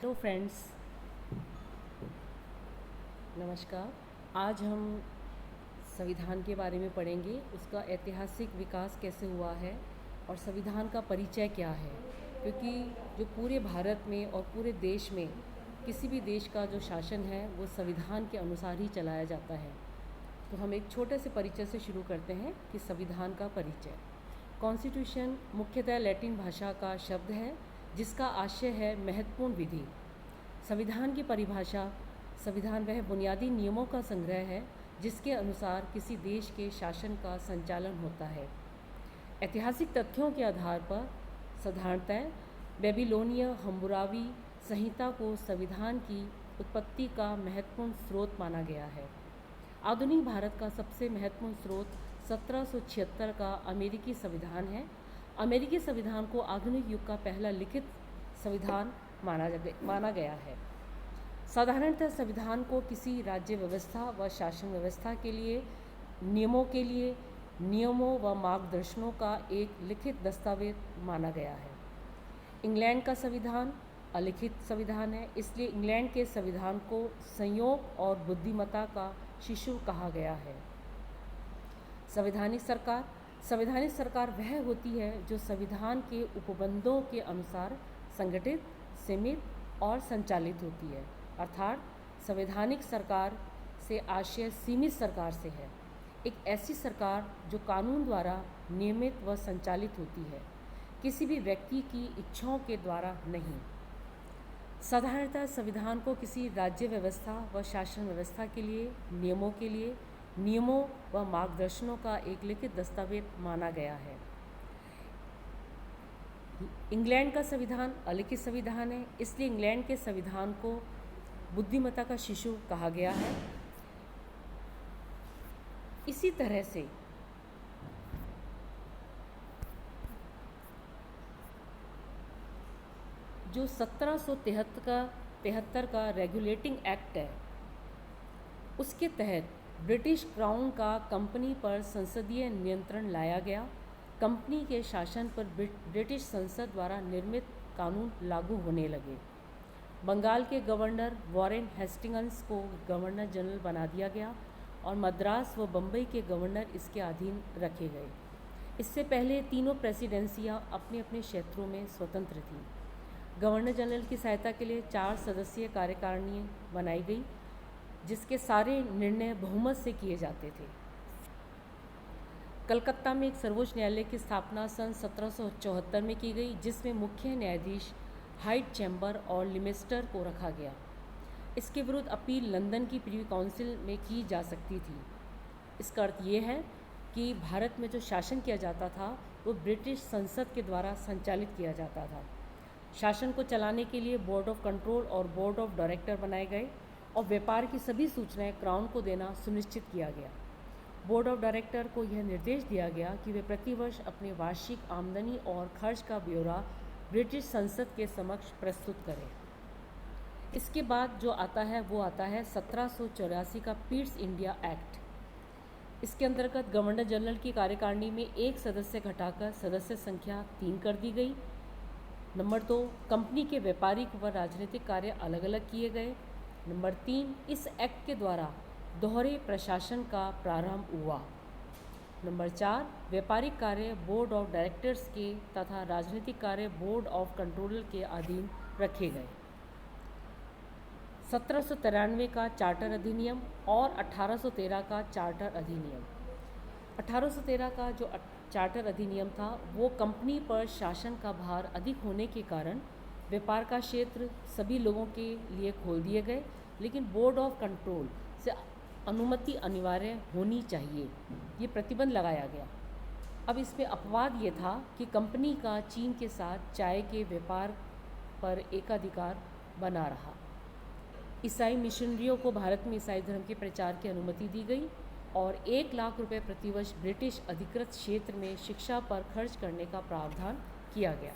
Hello friends, नमस्कार। आज हम संविधान के बारे में पढ़ेंगे। उसका ऐतिहासिक विकास कैसे हुआ है और संविधान का परिचय क्या है। क्योंकि जो पूरे भारत में और पूरे देश में किसी भी देश का जो शासन है वो संविधान के अनुसार ही चलाया जाता है। तो हम एक छोटे से परिचय से शुरू करते हैं कि संविधान का परिचय। कॉन्स्टिट्यूशन मुख्यतः लैटिन भाषा का शब्द है जिसका आशय है महत्वपूर्ण विधि। संविधान की परिभाषा: संविधान वह बुनियादी नियमों का संग्रह है जिसके अनुसार किसी देश के शासन का संचालन होता है। ऐतिहासिक तथ्यों के आधार पर साधारणतः बेबीलोनिया हम्मुराबी संहिता को संविधान की उत्पत्ति का महत्वपूर्ण स्रोत माना गया है। आधुनिक भारत का सबसे महत्वपूर्ण स्रोत 1776 का अमेरिकी संविधान है। अमेरिकी संविधान को आधुनिक युग का पहला लिखित संविधान माना गया है। साधारणतः संविधान को किसी राज्य व्यवस्था व शासन व्यवस्था के लिए नियमों व मार्गदर्शनों का एक लिखित दस्तावेज माना गया है। इंग्लैंड का संविधान अलिखित संविधान है, इसलिए इंग्लैंड के संविधान को संयोग और बुद्धिमत्ता का शिशु कहा गया है। संवैधानिक सरकार वह होती है जो संविधान के उपबंधों के अनुसार संगठित, सीमित और संचालित होती है। अर्थात संवैधानिक सरकार से आशय सीमित सरकार से है, एक ऐसी सरकार जो कानून द्वारा नियमित व संचालित होती है, किसी भी व्यक्ति की इच्छाओं के द्वारा नहीं। साधारणतः संविधान को किसी राज्य व्यवस्था व शासन व्यवस्था के लिए नियमों व मार्गदर्शनों का एक लिखित दस्तावेज माना गया है। इंग्लैंड का संविधान अलिखित संविधान है, इसलिए इंग्लैंड के संविधान को बुद्धिमत्ता का शिशु कहा गया है। इसी तरह से जो 1773 का रेगुलेटिंग एक्ट है, उसके तहत ब्रिटिश क्राउन का कंपनी पर संसदीय नियंत्रण लाया गया। कंपनी के शासन पर ब्रिटिश संसद द्वारा निर्मित कानून लागू होने लगे। बंगाल के गवर्नर वॉरेन हेस्टिंग्स को गवर्नर जनरल बना दिया गया और मद्रास व बम्बई के गवर्नर इसके अधीन रखे गए। इससे पहले तीनों प्रेसिडेंसियां अपने अपने क्षेत्रों में स्वतंत्र थीं। गवर्नर जनरल की सहायता के लिए 4 सदस्यीय कार्यकारिणी बनाई गई, जिसके सारे निर्णय बहुमत से किए जाते थे। कलकत्ता में एक सर्वोच्च न्यायालय की स्थापना सन 1774 में की गई, जिसमें मुख्य न्यायाधीश हाइट चैम्बर और लिमेस्टर को रखा गया। इसके विरुद्ध अपील लंदन की प्रीवी काउंसिल में की जा सकती थी। इसका अर्थ ये है कि भारत में जो शासन किया जाता था वो ब्रिटिश संसद के द्वारा संचालित किया जाता था। शासन को चलाने के लिए बोर्ड ऑफ कंट्रोल और बोर्ड ऑफ डायरेक्टर बनाए गए और व्यापार की सभी सूचनाएं क्राउन को देना सुनिश्चित किया गया। बोर्ड ऑफ डायरेक्टर को यह निर्देश दिया गया कि वे प्रतिवर्ष अपने वार्षिक आमदनी और खर्च का ब्यौरा ब्रिटिश संसद के समक्ष प्रस्तुत करें। इसके बाद जो आता है वो आता है 1784 का पीट्स इंडिया एक्ट। इसके अंतर्गत गवर्नर जनरल की कार्यकारिणी में एक सदस्य घटाकर सदस्य संख्या 3 कर दी गई। नंबर 2, कंपनी के व्यापारिक व राजनीतिक कार्य अलग अलग किए गए। नंबर 3, इस एक्ट के द्वारा दोहरे प्रशासन का प्रारंभ हुआ। नंबर 4, व्यापारिक कार्य बोर्ड ऑफ डायरेक्टर्स के तथा राजनीतिक कार्य बोर्ड ऑफ कंट्रोलर के अधीन रखे गए। 1793 का चार्टर अधिनियम और 1813 का चार्टर अधिनियम। 1813 का जो चार्टर अधिनियम था वो कंपनी पर शासन का भार अधिक होने के कारण व्यापार का क्षेत्र सभी लोगों के लिए खोल दिए गए, लेकिन बोर्ड ऑफ कंट्रोल से अनुमति अनिवार्य होनी चाहिए, ये प्रतिबंध लगाया गया। अब इसमें अपवाद ये था कि कंपनी का चीन के साथ चाय के व्यापार पर एकाधिकार बना रहा। ईसाई मिशनरियों को भारत में ईसाई धर्म के प्रचार की अनुमति दी गई और 1 लाख रुपए प्रतिवर्ष ब्रिटिश अधिकृत क्षेत्र में शिक्षा पर खर्च करने का प्रावधान किया गया।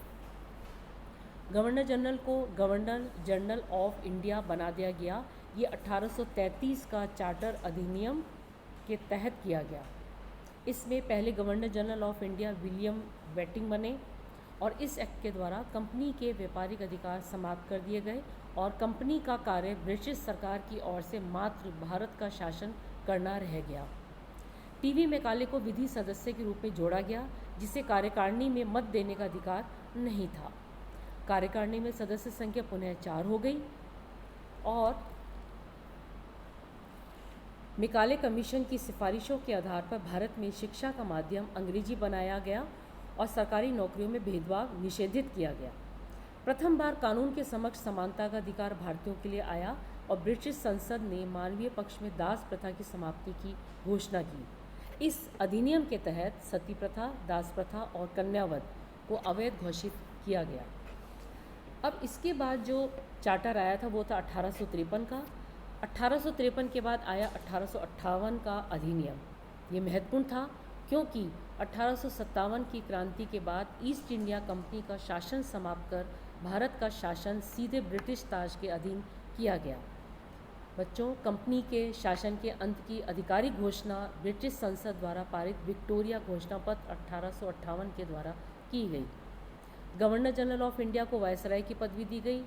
गवर्नर जनरल को गवर्नर जनरल ऑफ इंडिया बना दिया गया। ये 1833 का चार्टर अधिनियम के तहत किया गया। इसमें पहले governor general of India William waiting बने और इस एक्ट के द्वारा कंपनी के व्यापारिक अधिकार समाप्त कर दिए गए और कंपनी का कार्य ब्रिटिश सरकार की ओर से मात्र भारत का शासन करना रह गया। टीवी मैकाले को विधि सदस्य के रूप में जोड़ा गया, जिसे कार्यकारिणी में मत देने का अधिकार नहीं था। कार्यकारिणी में सदस्य संख्या पुनः 4 हो गई और मैकाले कमीशन की सिफारिशों के आधार पर भारत में शिक्षा का माध्यम अंग्रेजी बनाया गया और सरकारी नौकरियों में भेदभाव निषेधित किया गया। प्रथम बार कानून के समक्ष समानता का अधिकार भारतीयों के लिए आया और ब्रिटिश संसद ने मानवीय पक्ष में दास प्रथा की समाप्ति की घोषणा की। इस अधिनियम के तहत सती प्रथा, दास प्रथा और कन्यावध को अवैध घोषित किया गया। अब इसके बाद जो चार्टर आया था वो था 1853 का। 1853 के बाद आया 1858 का अधिनियम। ये महत्वपूर्ण था क्योंकि 1857 की क्रांति के बाद ईस्ट इंडिया कंपनी का शासन समाप्त कर भारत का शासन सीधे ब्रिटिश ताज के अधीन किया गया। बच्चों, कंपनी के शासन के अंत की आधिकारिक घोषणा ब्रिटिश संसद द्वारा पारित विक्टोरिया घोषणा पत्र 1858 के द्वारा की गई। गवर्नर जनरल ऑफ इंडिया को वायसराय की पदवी दी गई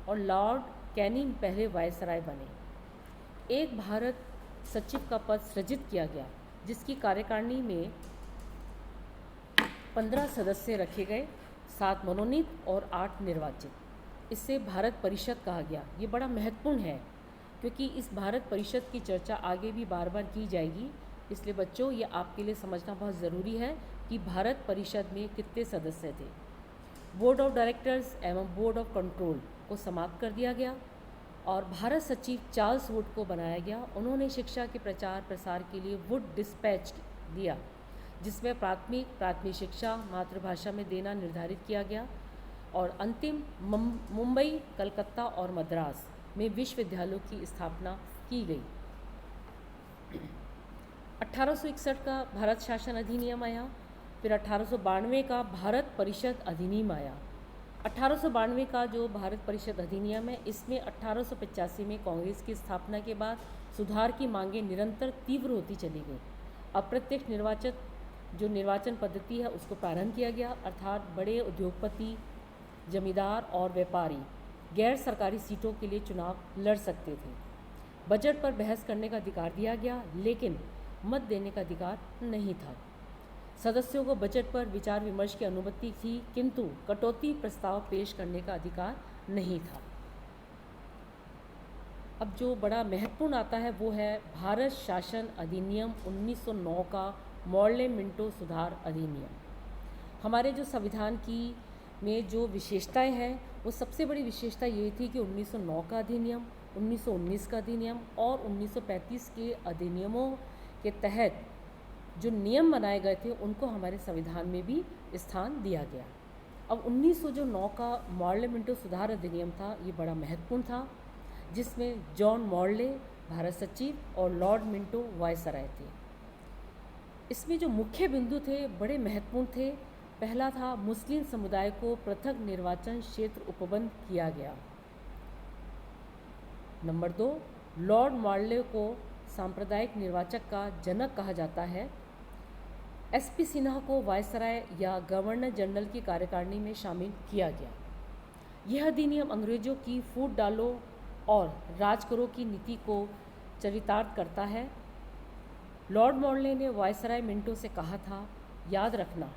और लॉर्ड कैनिंग पहले वायसराय बने। एक भारत सचिव का पद सृजित किया गया, जिसकी कार्यकारिणी में 15 सदस्य रखे गए, 7 मनोनीत और 8 निर्वाचित। इससे भारत परिषद कहा गया। ये बड़ा महत्वपूर्ण है क्योंकि इस भारत परिषद की चर्चा आगे भी बार बार की जाएगी। इसलिए बच्चों, ये आपके लिए समझना बहुत ज़रूरी है कि भारत परिषद में कितने सदस्य थे। बोर्ड ऑफ डायरेक्टर्स एवं बोर्ड ऑफ कंट्रोल को समाप्त कर दिया गया और भारत सचिव चार्ल्स वुड को बनाया गया। उन्होंने शिक्षा के प्रचार प्रसार के लिए वुड डिस्पैच दिया, जिसमें प्राथमिक शिक्षा मातृभाषा में देना निर्धारित किया गया और अंतिम मुंबई, कलकत्ता और मद्रास में विश्वविद्यालयों की स्थापना की गई। 1861 का भारत शासन अधिनियम आया, फिर 1892 का भारत परिषद अधिनियम आया। 1892 का जो भारत परिषद अधिनियम है, इसमें 1885 में कांग्रेस की स्थापना के बाद सुधार की मांगें निरंतर तीव्र होती चली गई। अप्रत्यक्ष निर्वाचन पद्धति है उसको प्रारंभ किया गया, अर्थात बड़े उद्योगपति, जमींदार और व्यापारी गैर सरकारी सीटों के लिए चुनाव लड़ सकते थे। बजट पर बहस करने का अधिकार दिया गया, लेकिन मत देने का अधिकार नहीं था। सदस्यों को बजट पर विचार विमर्श की अनुमति थी, किंतु कटौती प्रस्ताव पेश करने का अधिकार नहीं था। अब जो बड़ा महत्वपूर्ण आता है वो है भारत शासन अधिनियम 1909 का मॉर्ले मिंटो सुधार अधिनियम। हमारे जो संविधान की में जो विशेषताएं हैं, वो सबसे बड़ी विशेषता ये थी कि 1909 का अधिनियम, 1919 का अधिनियम और 1935 के अधिनियमों के तहत जो नियम बनाए गए थे उनको हमारे संविधान में भी स्थान दिया गया। अब 1909 का मॉर्ले मिंटो सुधार अधिनियम था, ये बड़ा महत्वपूर्ण था, जिसमें जॉन मॉर्ले भारत सचिव और लॉर्ड मिंटो वायसराय थे। इसमें जो मुख्य बिंदु थे बड़े महत्वपूर्ण थे। पहला था मुस्लिम समुदाय को पृथक निर्वाचन क्षेत्र उपबंध किया गया। नंबर 2, लॉर्ड मॉर्ले को सांप्रदायिक निर्वाचक का जनक कहा जाता है। एसपी सिन्हा को वायसराय या गवर्नर जनरल की कार्यकारिणी में शामिल किया गया। यह अधिनियम अंग्रेजों की फूट डालो और राज करो की नीति को चरितार्थ करता है। लॉर्ड मॉर्ले ने वायसराय मिंटो से कहा था, याद रखना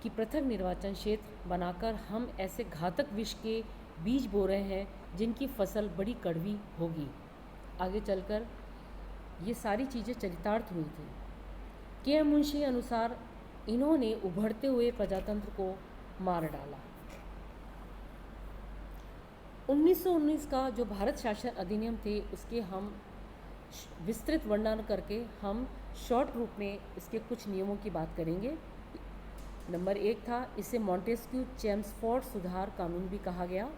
कि पृथक निर्वाचन क्षेत्र बनाकर हम ऐसे घातक विष के बीज बो रहे हैं जिनकी फसल बड़ी कड़वी होगी। आगे चलकर ये सारी चीज़ें चरितार्थ हुई थी। के एम मुंशी अनुसार इन्होंने उभरते हुए प्रजातंत्र को मार डाला। 1919 का जो भारत शासन अधिनियम थे उसके हम विस्तृत वर्णन करके हम शॉर्ट रूप में इसके कुछ नियमों की बात करेंगे। नंबर 1 था, इसे मॉन्टेस्क्यू चेम्सफोर्ड सुधार कानून भी कहा गया।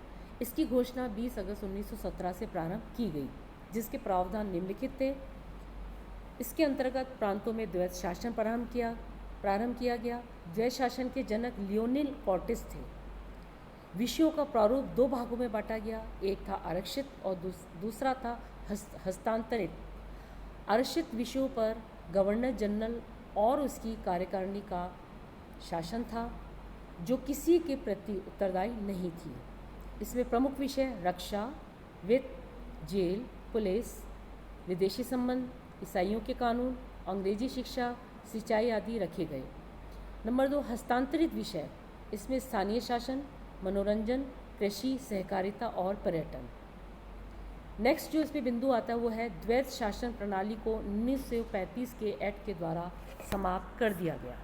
इसकी घोषणा 20 अगस्त 1917 से प्रारंभ की गई, जिसके प्रावधान निम्नलिखित थे। इसके अंतर्गत प्रांतों में द्वैत शासन प्रारंभ किया गया। द्वैत शासन के जनक लियोनिल कॉर्टिस थे। विषयों का प्रारूप 2 भागों में बांटा गया, एक था आरक्षित और दूसरा था हस्तांतरित। आरक्षित विषयों पर गवर्नर जनरल और उसकी कार्यकारिणी का शासन था, जो किसी के प्रति उत्तरदायी नहीं थी। इसमें प्रमुख विषय रक्षा, वित्त, जेल, पुलिस, विदेशी संबंध, ईसाइयों के कानून, अंग्रेजी शिक्षा, सिंचाई आदि रखे गए। नंबर 2, हस्तांतरित विषय। इसमें स्थानीय शासन, मनोरंजन, कृषि, सहकारिता और पर्यटन। नेक्स्ट जो इसमें बिंदु आता है वो है द्वैत शासन प्रणाली को 1935 के एक्ट के द्वारा समाप्त कर दिया गया।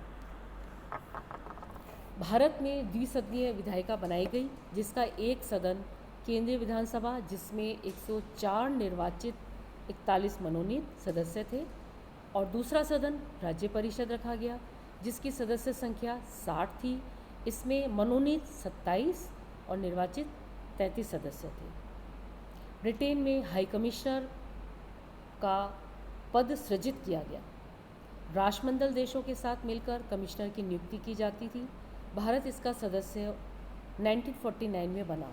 भारत में द्विसदनीय विधायिका बनाई गई, जिसका एक सदन केंद्रीय विधानसभा, जिसमें 104 निर्वाचित 41 मनोनीत सदस्य थे, और दूसरा सदन राज्य परिषद रखा गया, जिसकी सदस्य संख्या 60 थी। इसमें मनोनीत 27 और निर्वाचित 33 सदस्य थे। ब्रिटेन में हाई कमिश्नर का पद सृजित किया गया। राष्ट्रमंडल देशों के साथ मिलकर कमिश्नर की नियुक्ति की जाती थी। भारत इसका सदस्य 1949 में बना।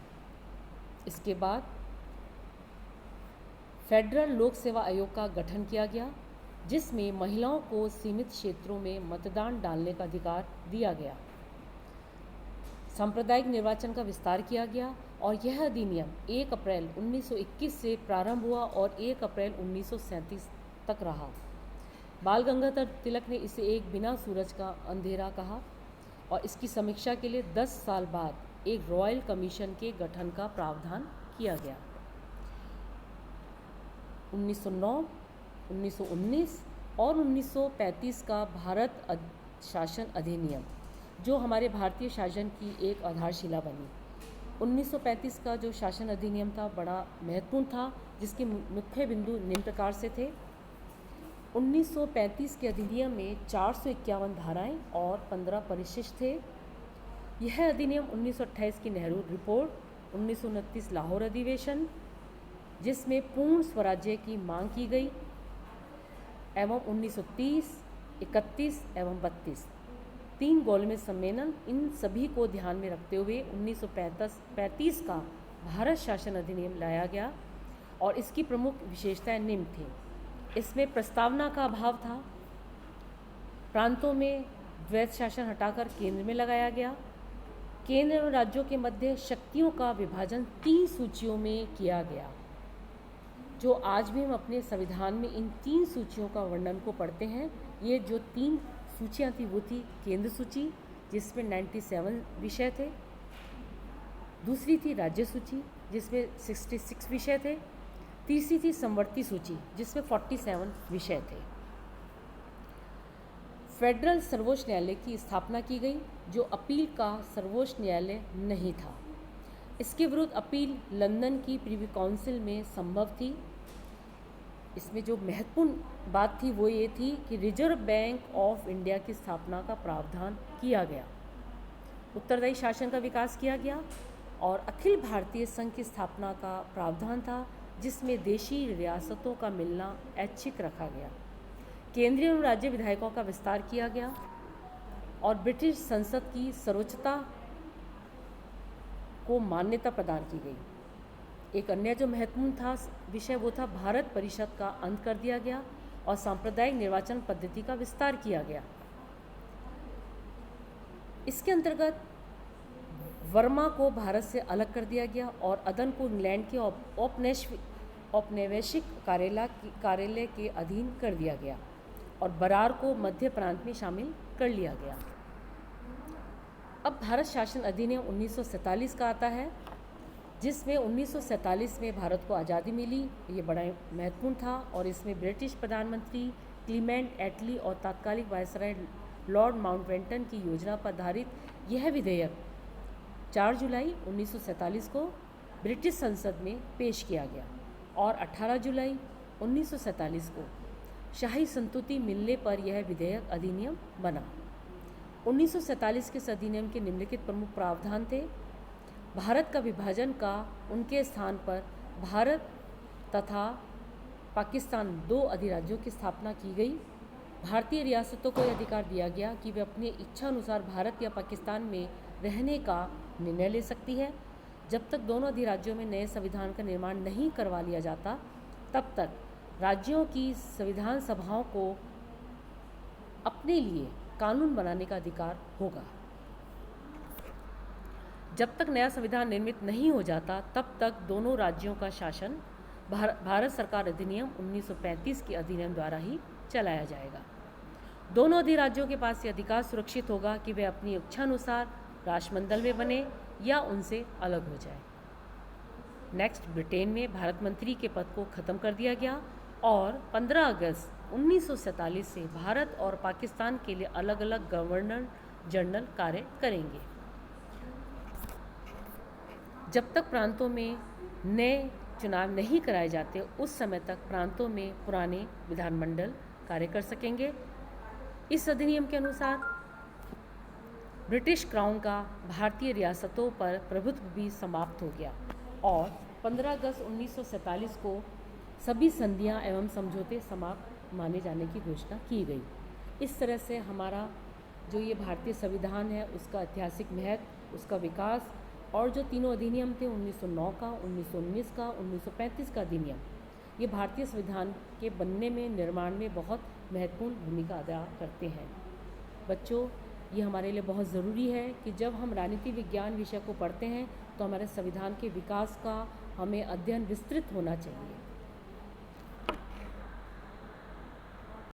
इसके बाद फेडरल लोक सेवा आयोग का गठन किया गया, जिसमें महिलाओं को सीमित क्षेत्रों में मतदान डालने का अधिकार दिया गया। सांप्रदायिक निर्वाचन का विस्तार किया गया और यह अधिनियम 1 अप्रैल 1921 से प्रारंभ हुआ और 1 अप्रैल 1937 तक रहा। बाल गंगाधर तिलक ने इसे एक बिना सूरज का अंधेरा कहा और इसकी समीक्षा के लिए 10 साल बाद एक रॉयल कमीशन के गठन का प्रावधान किया गया। 1909, 1919 और 1935 का भारत शासन अधिनियम, जो हमारे भारतीय शासन की एक आधारशिला बनी। 1935 का जो शासन अधिनियम था बड़ा महत्वपूर्ण था, जिसके मुख्य बिंदु निम्न प्रकार से थे। 1935 के अधिनियम में 451 धाराएं और 15 परिशिष्ट थे। यह अधिनियम 1928 की नेहरू रिपोर्ट, 1929 लाहौर अधिवेशन, जिसमें पूर्ण स्वराज्य की मांग की गई, एवं 1930, 31 एवं 32 3 गोलमेज सम्मेलन, इन सभी को ध्यान में रखते हुए 1935 का भारत शासन अधिनियम लाया गया और इसकी प्रमुख विशेषताएं निम्न थी। इसमें प्रस्तावना का अभाव था, प्रांतों में द्वैत शासन हटाकर केंद्र में लगाया गया, केंद्र एवं राज्यों के मध्य शक्तियों का विभाजन 3 सूचियों में किया गया। जो आज भी हम अपने संविधान में इन 3 सूचियों का वर्णन को पढ़ते हैं। ये जो 3 सूचियाँ थी वो थी केंद्र सूची, जिसमें 97 विषय थे। दूसरी थी राज्य सूची, जिसमें 66 विषय थे। तीसरी थी समवर्ती सूची, जिसमें 47 विषय थे। फेडरल सर्वोच्च न्यायालय की स्थापना की गई, जो अपील का सर्वोच्च न्यायालय नहीं था। इसके विरुद्ध अपील लंदन की प्रिवी काउंसिल में संभव थी। इसमें जो महत्वपूर्ण बात थी वो ये थी कि रिजर्व बैंक ऑफ इंडिया की स्थापना का प्रावधान किया गया, उत्तरदायी शासन का विकास किया गया और अखिल भारतीय संघ की स्थापना का प्रावधान था, जिसमें देशी रियासतों का मिलना ऐच्छिक रखा गया। केंद्रीय एवं राज्य विधायकों का विस्तार किया गया और ब्रिटिश संसद की सर्वोच्चता को मान्यता प्रदान की गई। एक अन्य जो महत्वपूर्ण था विषय वो था भारत परिषद का अंत कर दिया गया और सांप्रदायिक निर्वाचन पद्धति का विस्तार किया गया। इसके अंतर्गत वर्मा को भारत से अलग कर दिया गया और अदन को इंग्लैंड के औपनिवेशिक कार्यालय के अधीन कर दिया गया और बरार को मध्य प्रांत में शामिल कर लिया गया। अब भारत शासन अधिनियम 1947 का आता है, जिसमें 1947 में भारत को आज़ादी मिली। ये बड़ा महत्वपूर्ण था और इसमें ब्रिटिश प्रधानमंत्री क्लीमेंट एटली और तात्कालिक वायसराय लॉर्ड माउंटबेटन की योजना पर आधारित यह विधेयक 4 जुलाई 1947 को ब्रिटिश संसद में पेश किया गया और 18 जुलाई 1947 को शाही संतुति मिलने पर यह विधेयक अधिनियम बना। 1947 के इस अधिनियम के निम्नलिखित प्रमुख प्रावधान थे। भारत का विभाजन का उनके स्थान पर भारत तथा पाकिस्तान 2 अधिराज्यों की स्थापना की गई। भारतीय रियासतों को यह अधिकार दिया गया कि वे अपनी इच्छा अनुसार भारत या पाकिस्तान में रहने का निर्णय ले सकती है। जब तक दोनों अधिराज्यों में नए संविधान का निर्माण नहीं करवा लिया जाता, तब तक राज्यों की संविधान सभाओं को अपने लिए कानून बनाने का अधिकार होगा। जब तक नया संविधान निर्मित नहीं हो जाता तब तक दोनों राज्यों का शासन भारत सरकार अधिनियम 1935 के अधिनियम द्वारा ही चलाया जाएगा। दोनों अधिराज्यों के पास ये अधिकार सुरक्षित होगा कि वे अपनी इच्छानुसार राष्ट्रमंडल में बने या उनसे अलग हो जाए। नेक्स्ट, ब्रिटेन में भारत मंत्री के पद को ख़त्म कर दिया गया और 15 अगस्त 1947 से भारत और पाकिस्तान के लिए अलग अलग गवर्नर जनरल कार्य करेंगे। जब तक प्रांतों में नए चुनाव नहीं कराए जाते उस समय तक प्रांतों में पुराने विधानमंडल कार्य कर सकेंगे। इस अधिनियम के अनुसार ब्रिटिश क्राउन का भारतीय रियासतों पर प्रभुत्व भी समाप्त हो गया और 15 अगस्त 1947 को सभी संधियां एवं समझौते समाप्त माने जाने की घोषणा की गई। इस तरह से हमारा जो ये भारतीय संविधान है उसका ऐतिहासिक महत्व, उसका विकास और जो तीनों अधिनियम थे 1909 का, 1919 का, 1935 का अधिनियम, ये भारतीय संविधान के बनने में, निर्माण में बहुत महत्वपूर्ण भूमिका अदा करते हैं। बच्चों, ये हमारे लिए बहुत ज़रूरी है कि जब हम राजनीति विज्ञान विषय को पढ़ते हैं तो हमारे संविधान के विकास का हमें अध्ययन विस्तृत होना चाहिए।